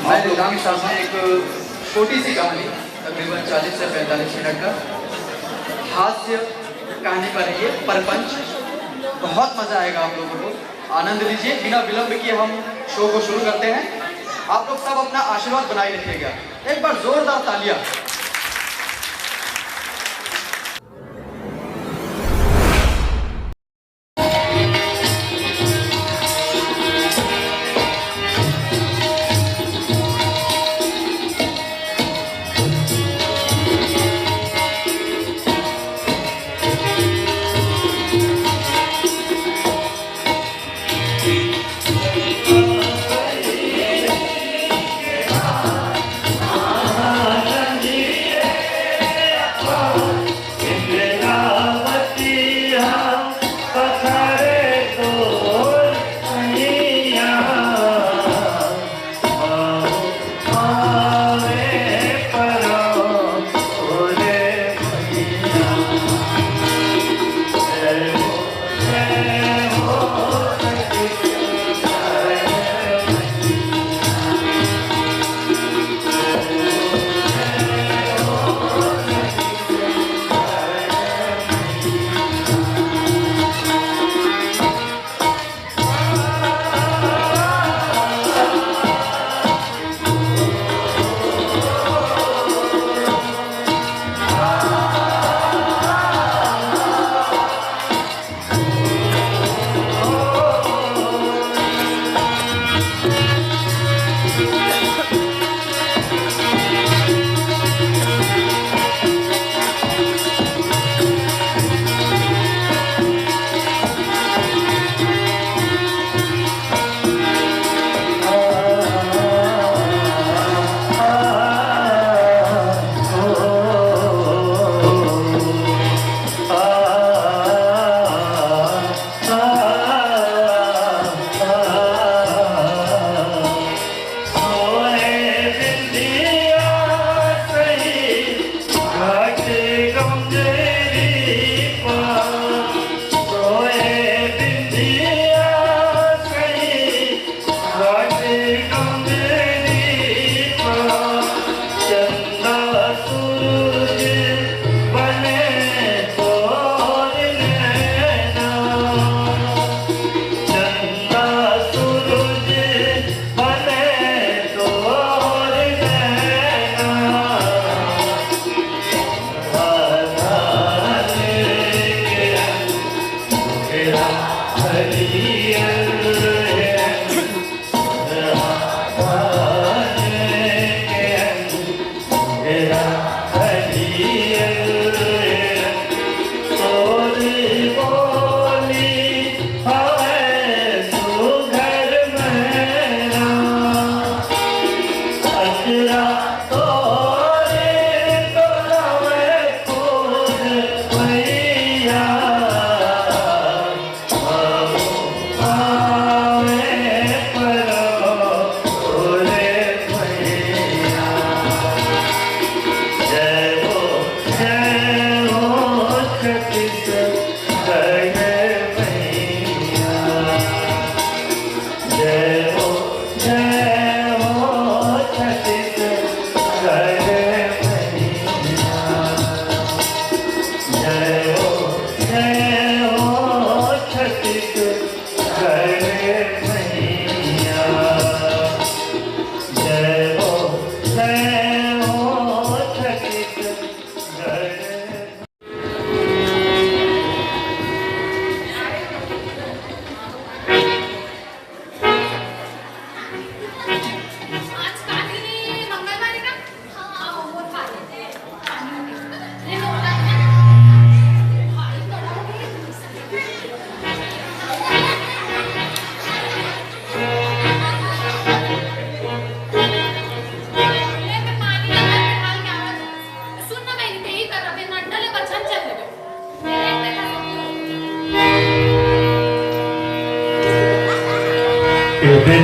मैं निजाम साहब ने एक छोटी सी कहानी तकरीबन 40 से 45 मिनट का हास्य कहानी पर है ये परपंच। बहुत मजा आएगा आप लोगों को, आनंद लीजिए। बिना विलंब किए हम शो को शुरू करते हैं। आप लोग सब अपना आशीर्वाद बनाए रखिएगा। एक बार जोरदार तालियां।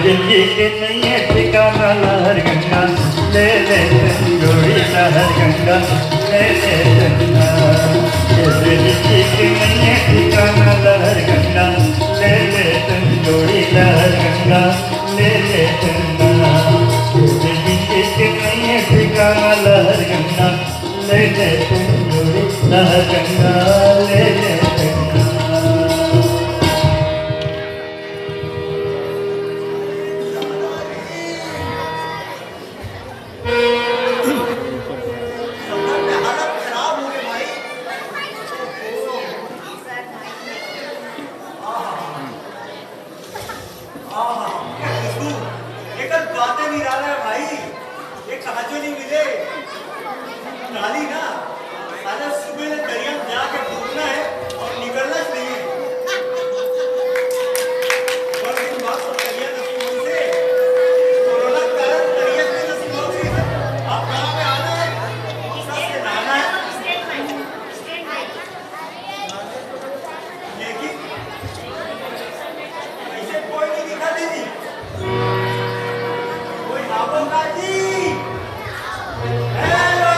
दिल्ली के नहीं है ठिकाना लहर गंगा ले ले जोड़ी लहर गंगा ले ले गंगा। दिल्ली के नहीं है ठिकाना लहर गंगा ले ले जोड़ी लहर गंगा ले ले गंगा। लहर गंगा ले ले गंगा। बातें नहीं रहा है भाई, ये कहा जो नहीं मिले नाली ना साला सुबह दरिया में जाके डूबना है और निकलना नहीं है। और दिन बाद तो दरिया नसीब से कोरोना के कारण दरिया में नसीब हो गई। आप गाँव में आना है, सबसे नहाना है, लेकिन ऐसे कोई नहीं दिखा दीदी। जी हेलो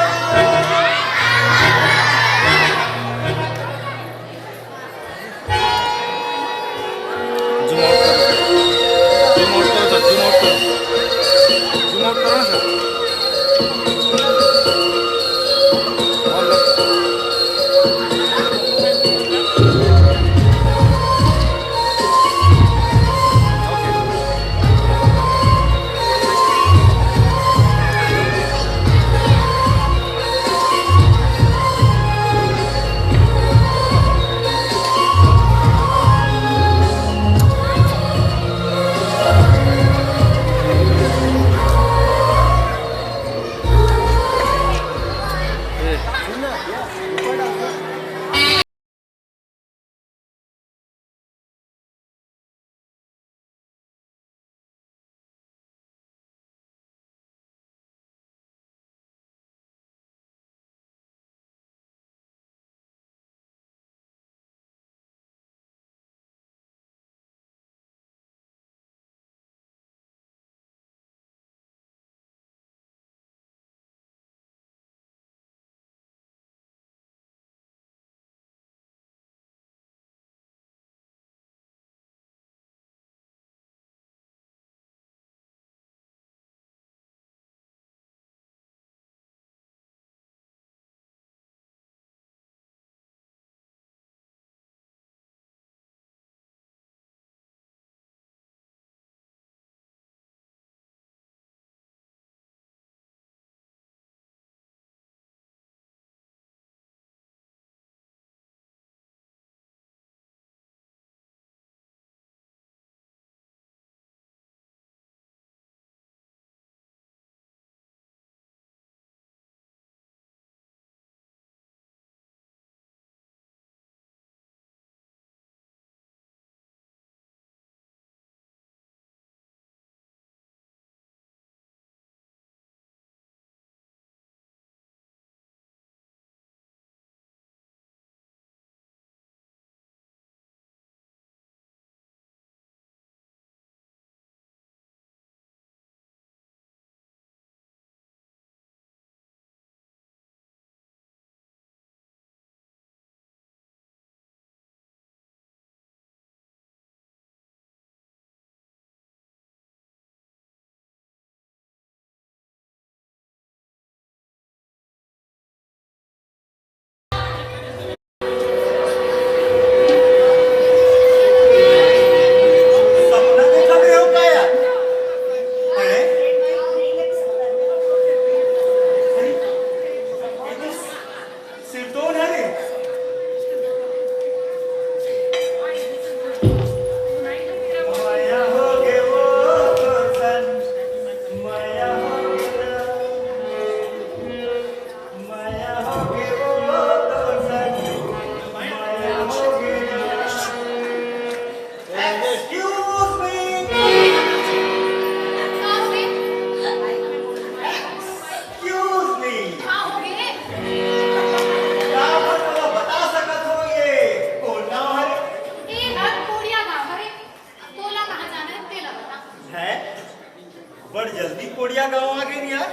बड़ जल्दी कोड़िया गाँव आ गई यार।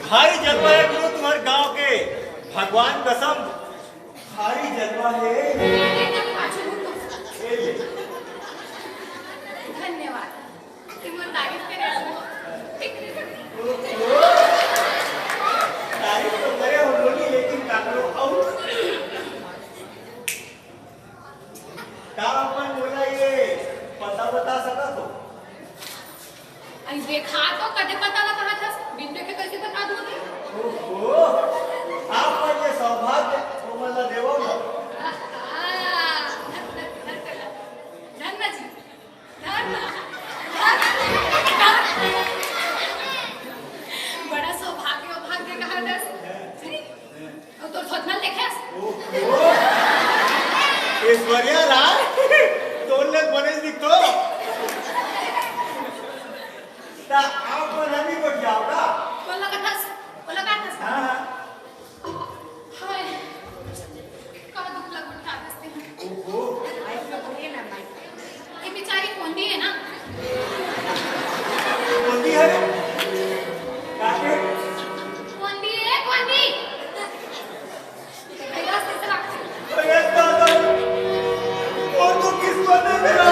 भारी जलवा है गुरु तुम्हारे गांव के, भगवान कसम भारी जलवा है। धन्यवाद। तारीफ तो करे हम लोग, लेकिन काकरो बढिया राय 2 लाख बनेच निघतो आपण आम्ही पण जाऊ का बोला का हा हा हाय का दुख लागून खात असते ओहो ही बिचारी कोणती आहे ना कोणती आहे काके कोणती आहे कोणती पहिलाच तिचं लागतं अरे दादा और तो किस्मत है मेरा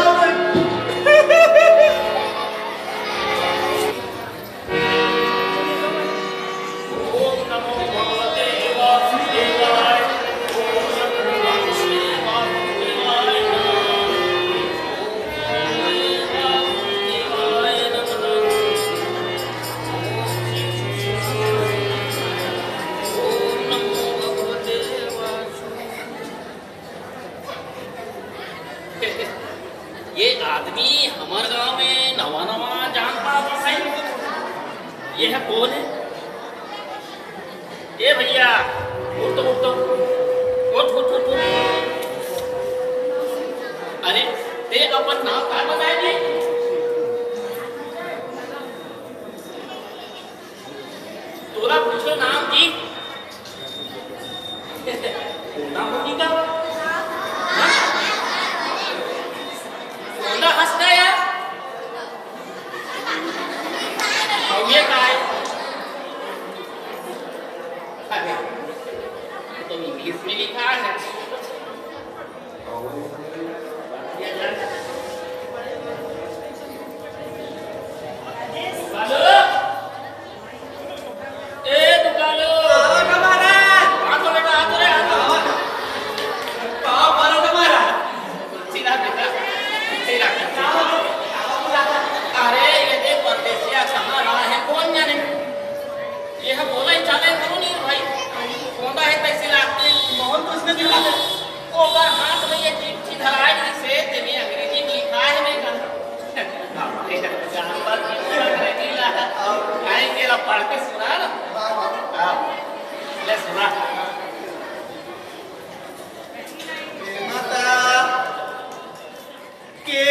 ये आदमी हमारे गांव में नवा नवा जान पाता है ये है कौन है ये भैया उठ उठ उठ उठ उठ अरे ते अपन नाम काय बताए तोरा पूछो नाम जी नाम होगी का उनका हंसता यार और ये काय अरे तो इंग्लिश में लिखा है पढ़ के सुना ना ले सुना माता के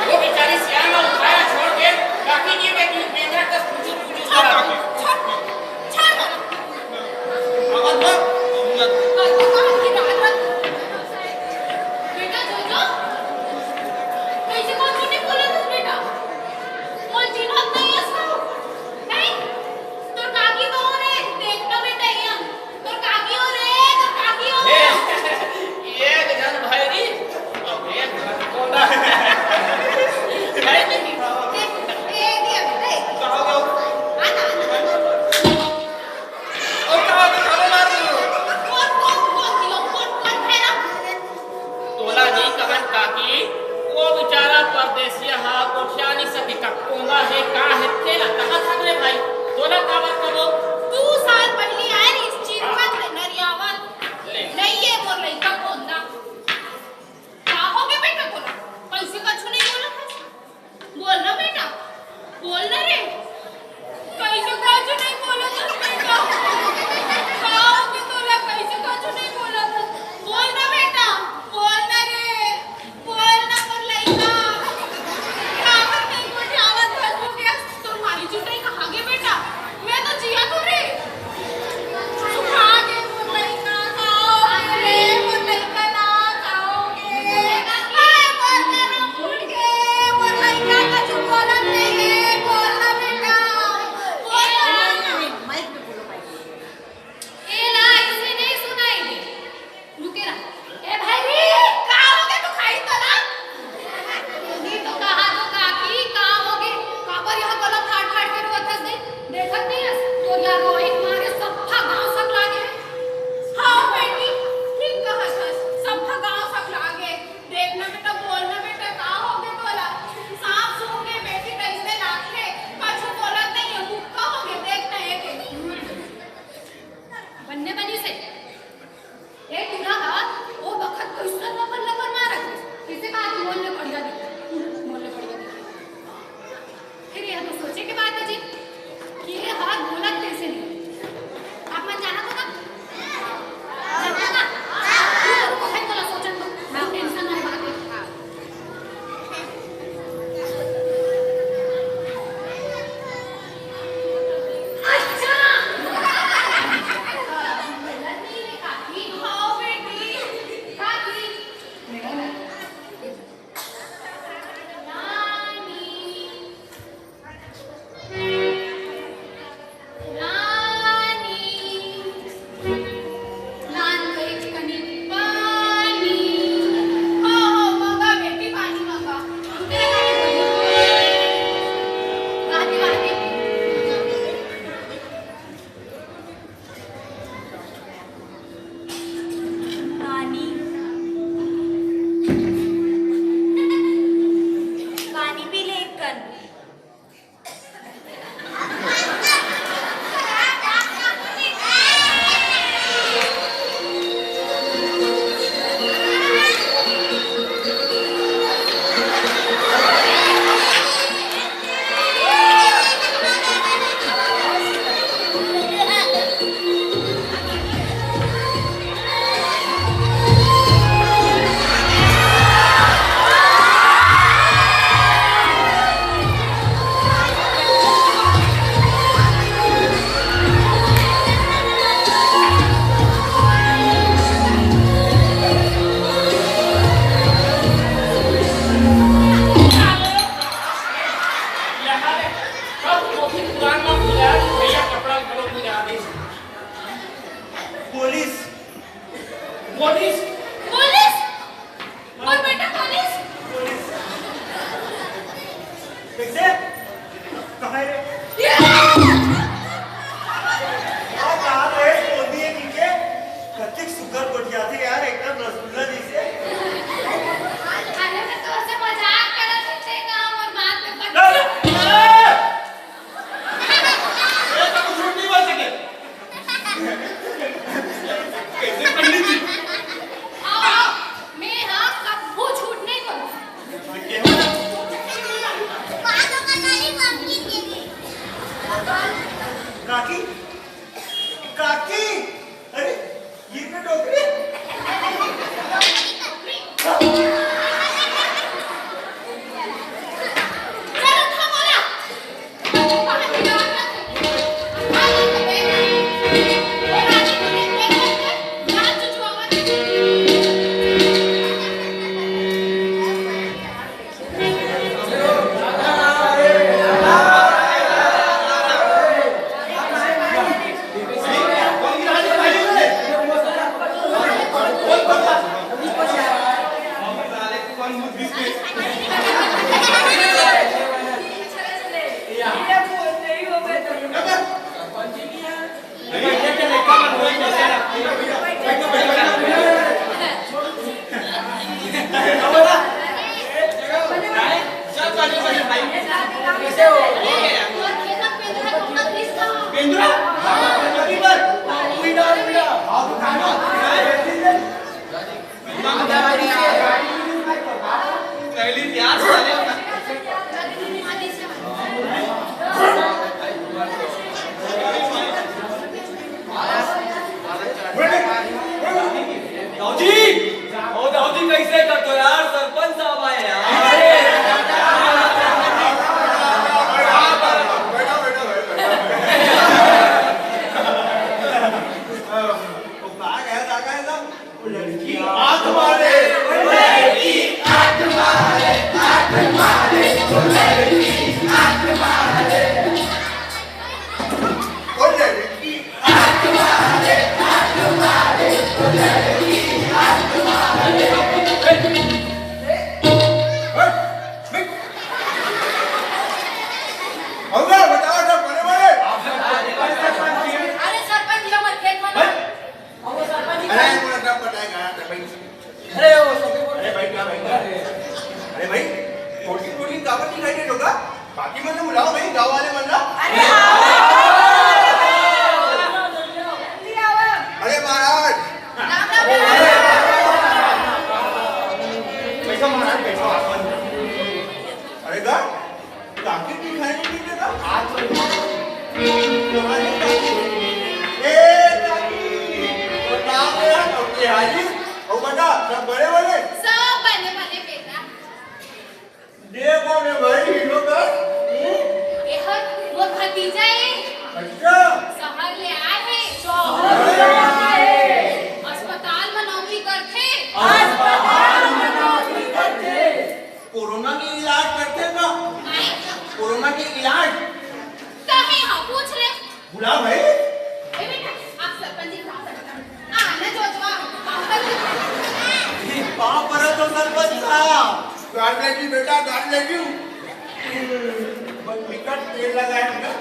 वो बेचारी सियाना उठाया छोड़ के काकी जी में बेंद्रा का पूछो पुलिस पुलिस और बेटा पुलिस कैसे कहाँ है और कहाँ पे मोदी है नीचे कतिक सुगर बढ़ जाते यार एकदम रसगुल्ला जैसे अरे मैं तो उससे मजाक कर रहा था काम और बात में झूठ नहीं बोल सके कैसे पढ़नी थी आओ मैं हाँ कभी झूठ नहीं बोलूँ काकी काकी अरे ये क्या डॉक्टर चलो थमोला बाहर की जवाब ना आगे के बेटा और आगे के एक जान चुचुआ दाऊजी कैसे करते हो यार सरपंच साहब आए यार अरे सरपंच जी मत खेत मत अरे भाई प्रोटीन काबर नहीं खाई होगा बाकी मन बुलाओ भाई गांव वाले मन ना अरे महाराज पैसा महाराज पैसा अरे गा काकी की खाने नहीं देगा तुम्हारी काकी ए काकी वो नाम है ओके हाजी ओ बेटा सब बड़े बड़े सब बने बने बेटा देखो ने भाई हीरो का ये हर वो भतीजा है अच्छा शहर ले आए हैं अस्पताल में नौकरी करते कोरोना के इलाज करते ना कोरोना के इलाज कहीं हाँ पूछ ले बुला भाई ए बेटा आप सरपंच जी कहाँ सकते हैं ना जो कहाँ पर है तो सरपंच साहब गाड़ लेगी बेटा गाड़ लेगी बस विकट तेल लगाएगा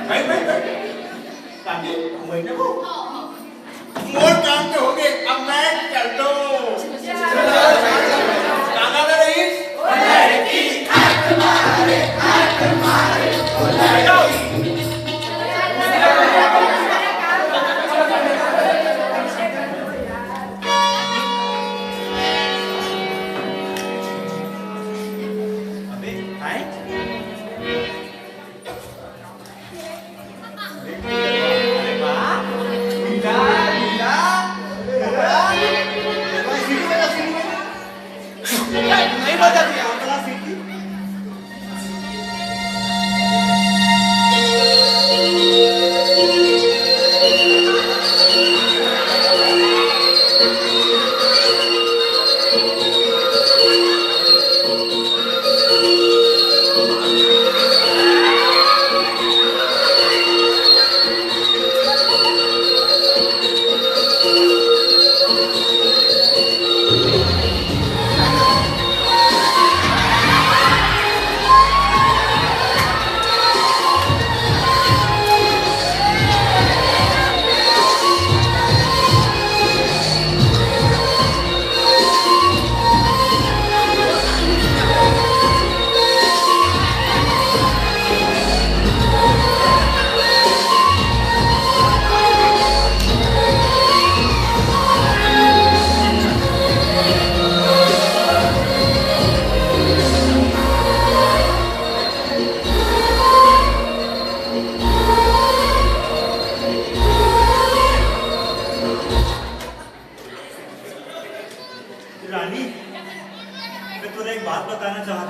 भाई भाई ताकि महीने को मोर काम तो हो गए अब मैं चल दो गाना में रईस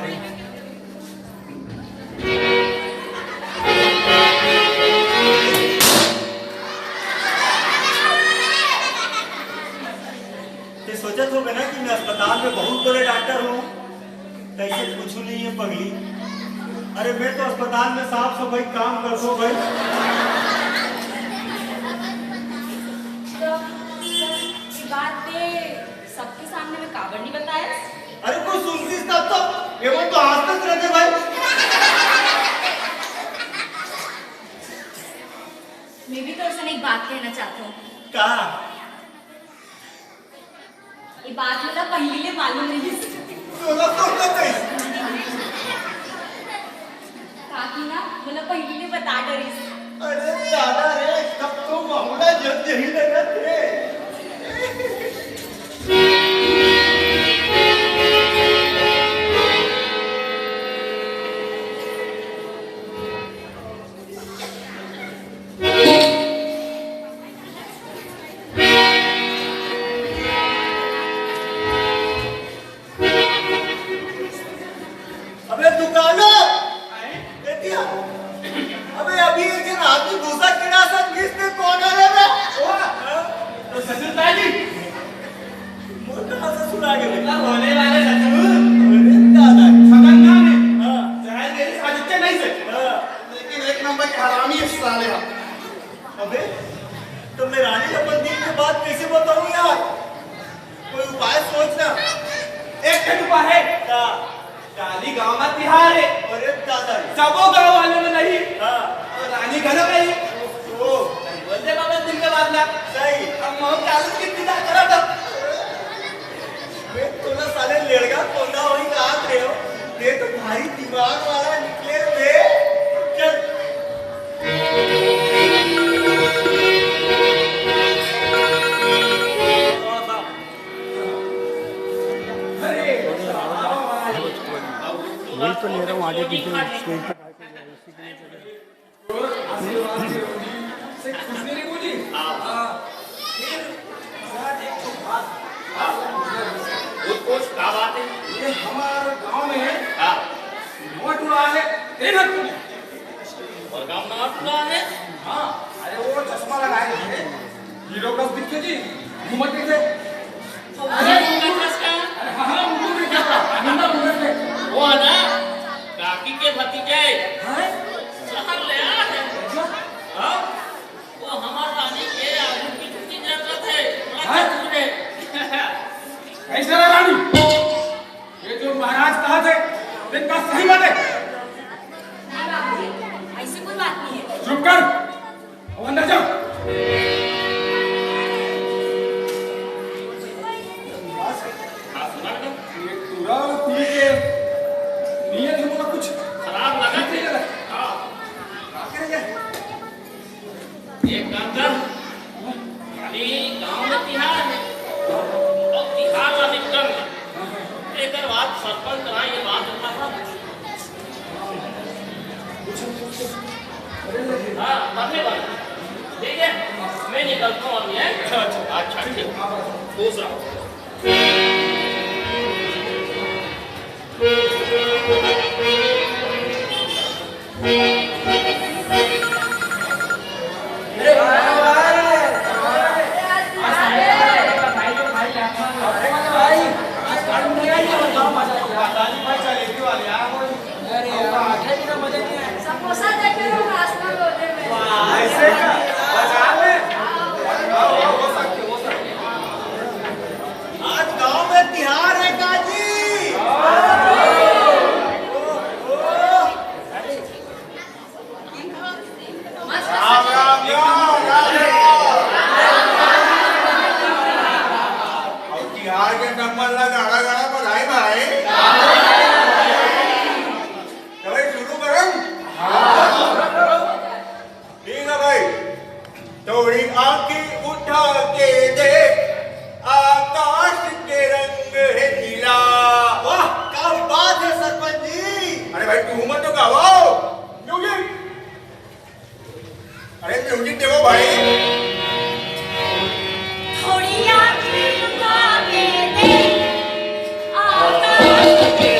रे। ये सोचत हो ना कि मैं अस्पताल में बहुत बड़े डॉक्टर हूँ, कैसे कुछ नहीं है पगली। अरे मैं तो अस्पताल में साफ सफाई काम कर दो भाई। तो ये बात पे सबके सामने में काबर नहीं बताया? अरे कोई सुनती तब तो एवं तो हंसते रहते भाई। मैं भी तो ऐसा एक बात कहना चाहता हूँ। कहा ये बात मुझे पहले मालूम नहीं ताकि ना मुझे पहले बता डरी। अरे दादा रे, तब तो मामला जब यही लगा थे। अबे दुकानो देखिए, अबे अभी एक जन आदमी भूसा किड़ा सा किसने कौन है रे? तो ससुर ताजी मोटा ससुर आ गए। क्या होने वाले ससुर अरे दादा खतरनाक है। हाँ चाहे मेरी साजिश नहीं से, हाँ। लेकिन एक नंबर के हरामी है साले हम। अबे तो मैं रानी अपन दिन के बाद कैसे बताऊं यार? कोई उपाय सोचना। एक कटुपा है क्या? काली गांव में तिहार है, अरे दादा सबो गांव वालों में नहीं हाँ और रानी घर में ही ओ बोलते बाबा दिन के बाद ना सही। अब मोह चालू की पिता करा था। वे तो ना साले लड़का कोंडा वही काट रहे हो। ये तो भारी दिमाग वाला निकले थे। चल वही तो ले रहा हूँ आगे पीछे स्टेज पे ये हमारे गांव में नोट हुआ है और गाँव में नोट हुआ है। हाँ, अरे वो चश्मा लगाए थे हीरो का दिखे जी घूमत थे। अरे उनका चस्का अरे हाँ मुंडू में क्या मुंडा मुंडे थे वो है ना काकी के भतीजे हैं शहर ले आया है। हाँ, वो हमारे रानी के आलू की छुट्टी जरूरत है। बड़ा दूर है। कैसे रहा रानी? ये जो महाराज कहा थे दिन का सही बात है। नहीं बाबूजी, ऐसी कोई बात नहीं है। चुप कर, अब अंदर जाओ। हाँ, सुना ना? ये पूरा पी के नीयत है मुझे कुछ खराब लगा नहीं थे। लगा। हाँ, क्या करेंगे? एक काम कर, खाली गाँव में तिहार है और तिहार का निकल एक बात सरपंच करा ये बात रखा था। हाँ, करने वाला ठीक है। मैं निकलता हूँ अभी है। अच्छा ठीक, खुश रहो। समोसा देखे हो नाश्ता होने में। ऐसे का बाजार में आज गांव में तिहार है काजी। राम राम और तिहार के नंबर लगा गाड़ा बधाई भाई। तो भाई शुरू करो। ठीक है भाई, थोड़ी आंखें उठा के देख आकाश के रंग है नीला। वाह क्या बात है सरपंच जी। अरे भाई तू मत तो गाओ म्यूजिक। अरे म्यूजिक देखो भाई। थोड़ी आंखें उठा के देख आकाश के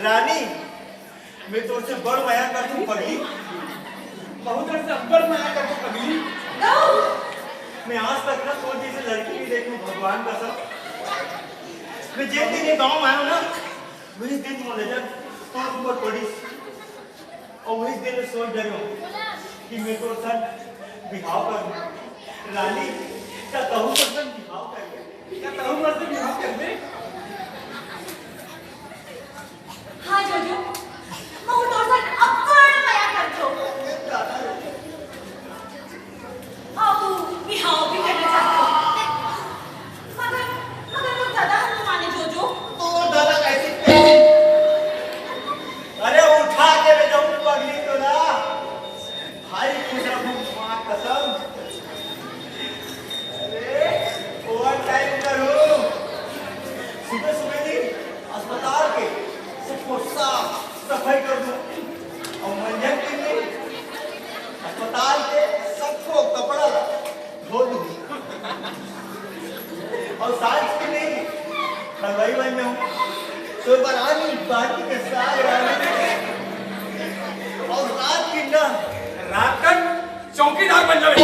रानी मैं तो उससे बड़ माया कर दूं पगली, बहुत से बड़ माया कर दूं पगली। मैं आज तक ना कोई जैसे लड़की नहीं देखूं, भगवान का सब। मैं जिस दिन ये गाँव आया हूँ ना, वही दिन बोले जब तो ऊपर पड़ी और वही दिन में सोच रही हूँ कि मेरे को सर बिहाव कर दूं। रानी क्या कहूँ पर बिहाव कर दे, क्या कहूँ पर बिहाव कर दे। हाँ जोजो, मैं तो सर अपना माया करतो। आओ, बिहाव भी करना चाहता हूँ। मगर वो दादा हम माने जोजो। तो दादा कैसे? अरे उठा के मैं जाऊँ पगली तो ना, भाई पूछा माँ कसम। अरे ओवर टाइम करो, सुबह सुबह नहीं अस्पताल के सबको साफ सफाई कर दूं और मंजन के लिए अस्पताल के सबको कपड़ा धो दूं और सांस के लिए हलवाई बन जाऊं तो बरानी बाटी के साथ और रात की ना रात तक चौकीदार बन जावे,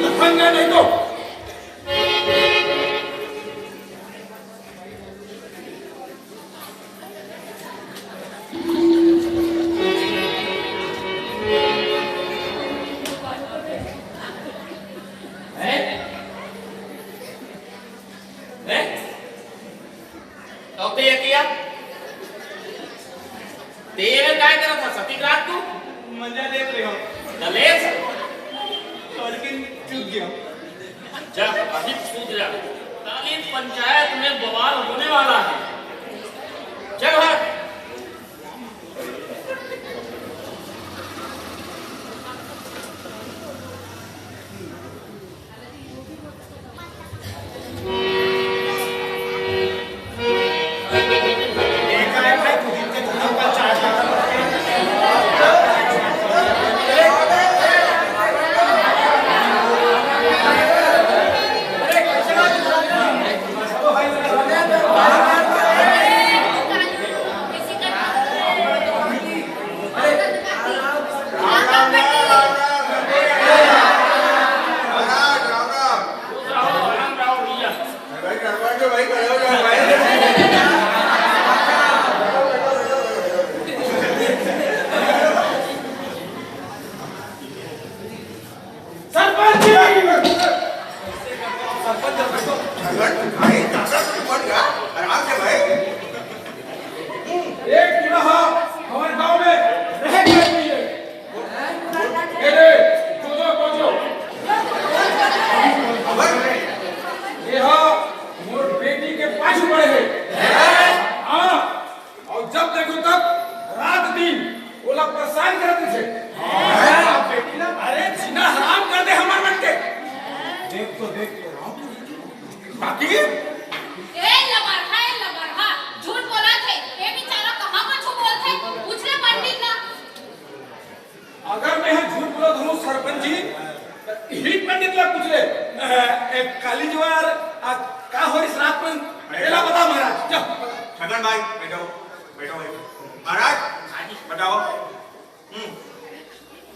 लखन गए नहीं तो मजा देख रहे हो दलेस लेकिन चूक गया। जब अधिक सूझ जा ताली पंचायत में बवाल होने वाला है। चल भाग। भाई काली जवार का हो इस रात में पहला बता महाराज। जाओ छगन भाई बैठो बैठो भाई। महाराज बताओ।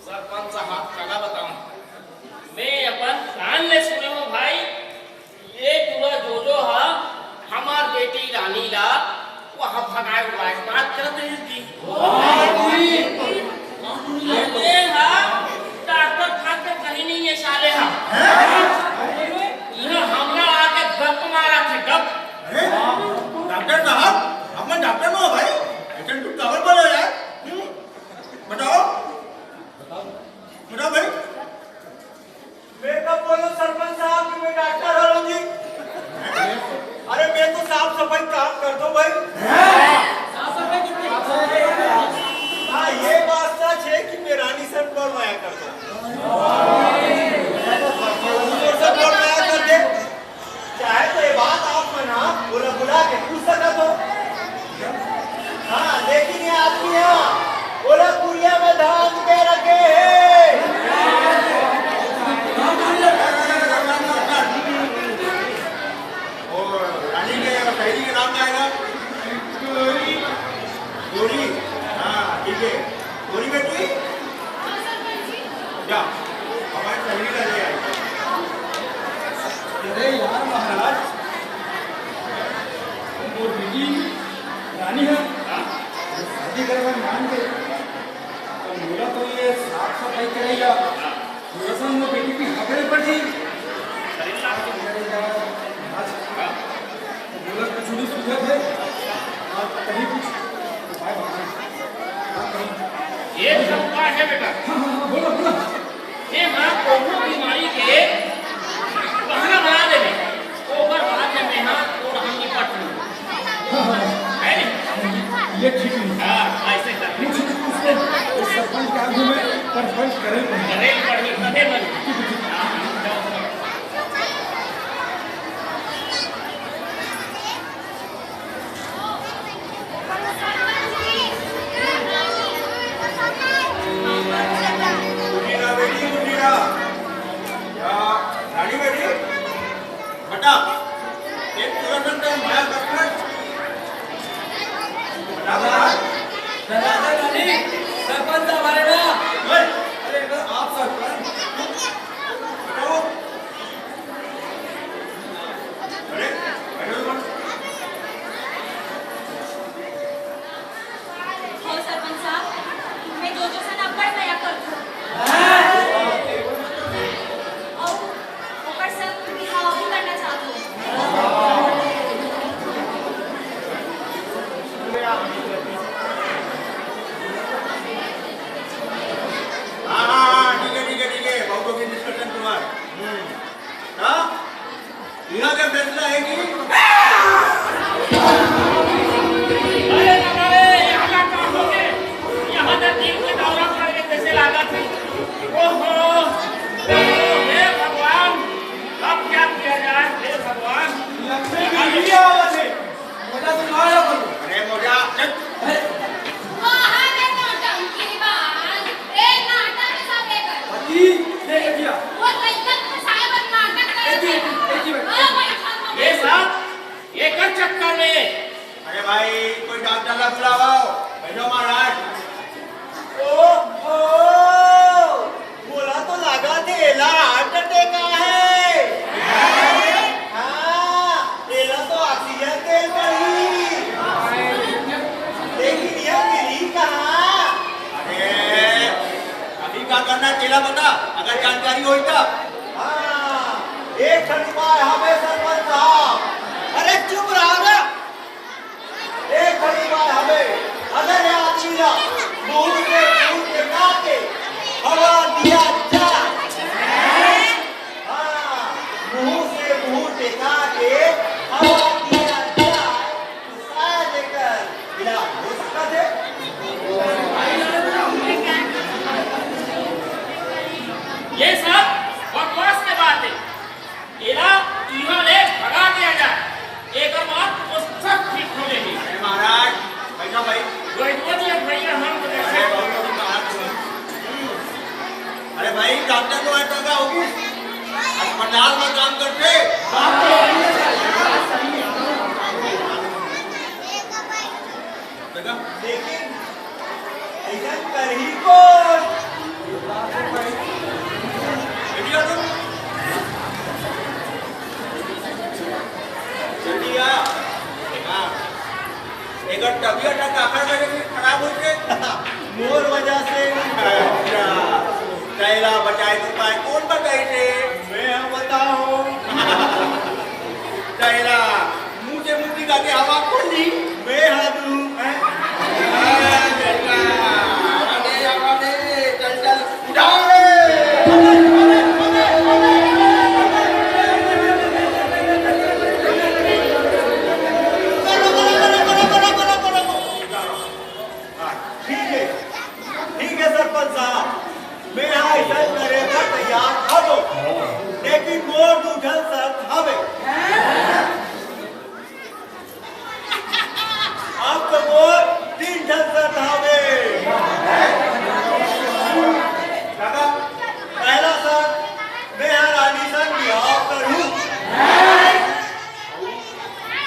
सरपंच साहब का बताऊं, मैं अपन कान ले सुने हो भाई, ये पूरा जो है हमार बेटी रानी ला वहाँ भगाए हुआ है बात करते हैं जी। ये है डॉक्टर खाते कहीं नहीं है साले हा। यह हमला आके गप मारा थे गप। डॉक्टर साहब आप मैं डॉक्टर में हो भाई, ऐसे तुम कवर बोलो यार। बताओ बताओ भाई। मैं कब बोलो सरपंच साहब कि मैं डॉक्टर हूँ जी? अरे मैं तो साफ सफाई काम करता हूँ भाई। हाँ ये बात सच है कि मैं रानी से बोलवाया करता हूँ। चाहे तो ये बात आप मना बुला के पूछ सका तो। हाँ लेकिन ये आदमी यहाँ बोला कुरिया में धान के रखे हैं। और रानी के पहली के नाम क्या आएगा? गौरी। गौरी हाँ ठीक है। गौरी बेटी जा हमारे पहली का ले आए। अरे यार महाराज, वो बेटी रानी है शादी करवा मान के तो मेरा तो ये साफ सफाई करेगा रसम में बेटी की हकड़े पड़ जी बोला कुछ नहीं सुझा थे और कहीं कुछ उपाय बताना। ये सब का है बेटा। बोलो बोलो। ये मां कोनो बीमारी के बहाना बना देवे ओवर बाद में मेहनत और हम निपट लूं है नहीं। ये ठीक नहीं। हां ऐसे कर कुछ उसने उस सरपंच के आगे में परफॉर्म करे करे पढ़ी कदे बन। मुंडीरा बेटी मुंडीरा या रानी बेटी बता एक तुरंत माया करना बता रानी सरपंच हमारे ना। अरे आप सरपंच बताओ। अरे हो सरपंच साहब, मैं जो से ना बड़ दया करता और ऊपर से बिहाव भी करना चाहता हूँ। हाँ ठीक है बहुत की डिस्कशन तुम्हार। हाँ यहाँ का फैसला है कि अरे हमारे यहाँ का काम हो गए यहाँ तक टीम के दौरा पड़ के कैसे लागत है। ओहो हे भगवान अब क्या किया जाए। हे भगवान अरे मोजा वहाँ के नौटंकी बाज, ए नाटक सब एक देख दिया वो लइकन के साहब नाटक करते हैं। हाँ भाई ये सब ये कर चक्कर में। अरे भाई कोई डॉक्टर का बुलाओ बैठो महाराज। बोला तो लगा थे एला हार्ट अटैक है। हाँ एला तो ऑक्सीजन तेल पड़ी लेकिन यह मिली कहाँ? अरे अभी क्या करना तेला बता अगर जानकारी हो तो। हाँ एक खड़ीबार हमें सरपंच साहब। अरे चुप रहा ना। एक खड़ीबार हमें अगर ये आदमी ना मुंह के काटे हवा दिया जाए। हाँ मुंह से मुंह टिका के हवा दिया जाए तो शायद लेकर इलाज हो सकता है। ये सब बकवास के बात है। एला इहा ले भगा दिया जाए एक बात तो सब ठीक हो जाएगी। महाराज बैठो भाई। वही तो भैया हम अरे लेकिन ऐसा कर ही कौन? बेटिया तुम बेटिया एक तबियत आखिर में खराब हो गई मोर वजह से कैला बचाए तो पाए कौन बताए थे? मैं हम बताऊं कैला मुंह से मुंह दिखा के हवा खोली मैं हादू चल चल उठाओ ठीक है सरपंच साहब मैं ऐसा करेगा तैयार हबो लेकिन मोर दूधल सर हवे आप तो मोर 3 ढल सर हवे दादा पहला सर मैं रानी सर बिहाव करूं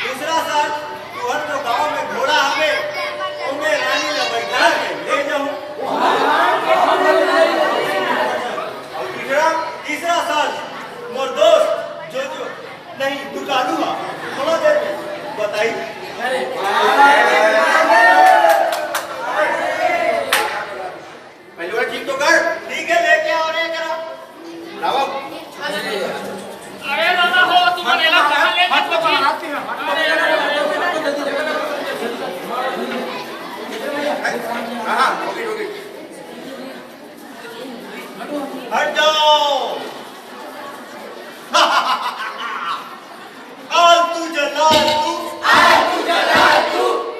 दूसरा सर तुहर तो गांव में घोड़ा हवे मैं रानी ने बैठा के ले जाऊं तीसरा साल मोर दोस्त जो नहीं दुकानू हुआ थोड़ा देर बताई पहले ठीक तो कर ठीक है लेके आओ रे करा लाओ अरे दादा हो तुम्हारे इलाका कहां ले मत आती है हां ओके ओके हट जाओ आल तू जलाल तू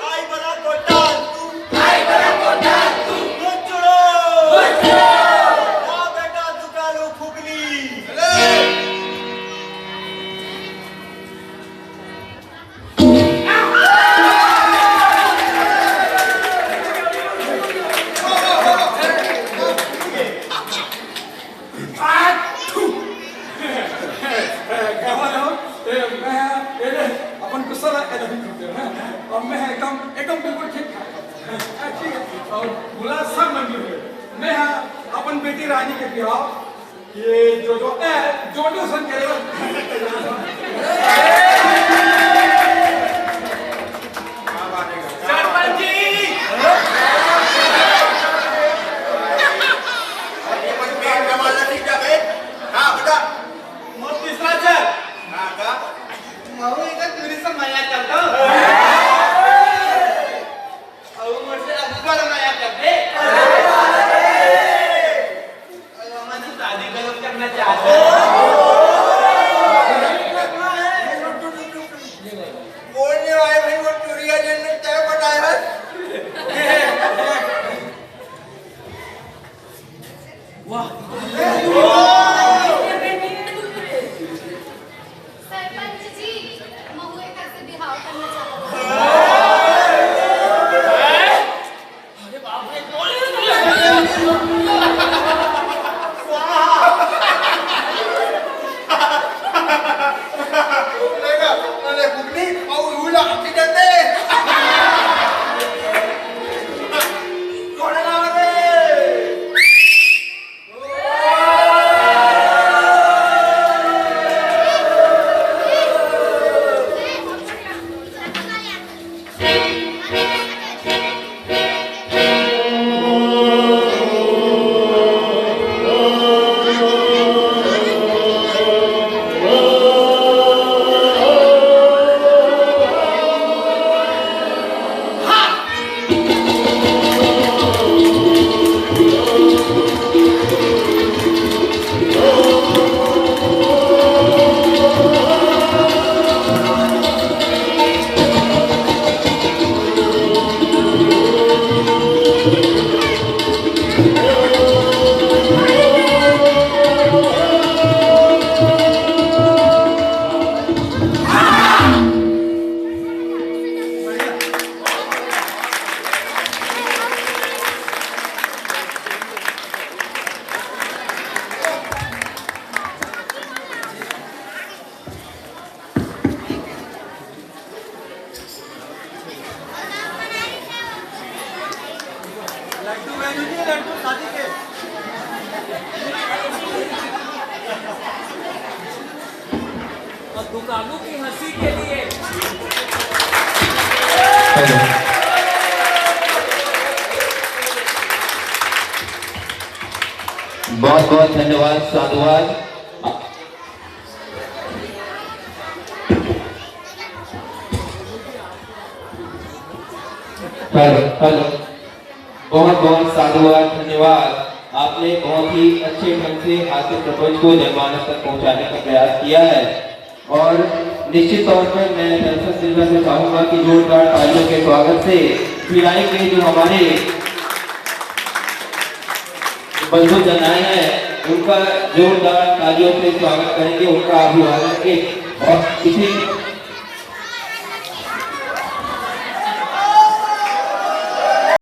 आई बड़ा कोटाल तू मुचड़ो वाह बेटा दुकालू फुगली अपन कुशल है और मैं एकदम बिल्कुल ठीक ठाक ठीक है और बुला सब मंजूर है मैं अपन बेटी रानी के बिहाव ये जो सन करेगा सरपंच जी हाँ बेटा मोर तीसरा सर हाँ का महू इधर टूरिज्म नया चलता और मोर से अगुआ नया करते हम शादी करना चाहते लड्डू वैल्यू नहीं लड्डू शादी के और दुकानों की हंसी के लिए बहुत बहुत धन्यवाद, साधुवाद। हेलो, बहुत बहुत साधुवाद, धन्यवाद। आपने बहुत ही अच्छे ढंग से हास्य प्रपंच को जनमानस तक पहुंचाने का प्रयास किया है और निश्चित तौर पर मैं दर्शक दिलवा से चाहूंगा कि जोरदार तालियों के स्वागत से भिलाई के जो हमारे बंधु जन आए हैं उनका जोरदार तालियों से स्वागत करेंगे, उनका अभिवादन करेंगे और इसी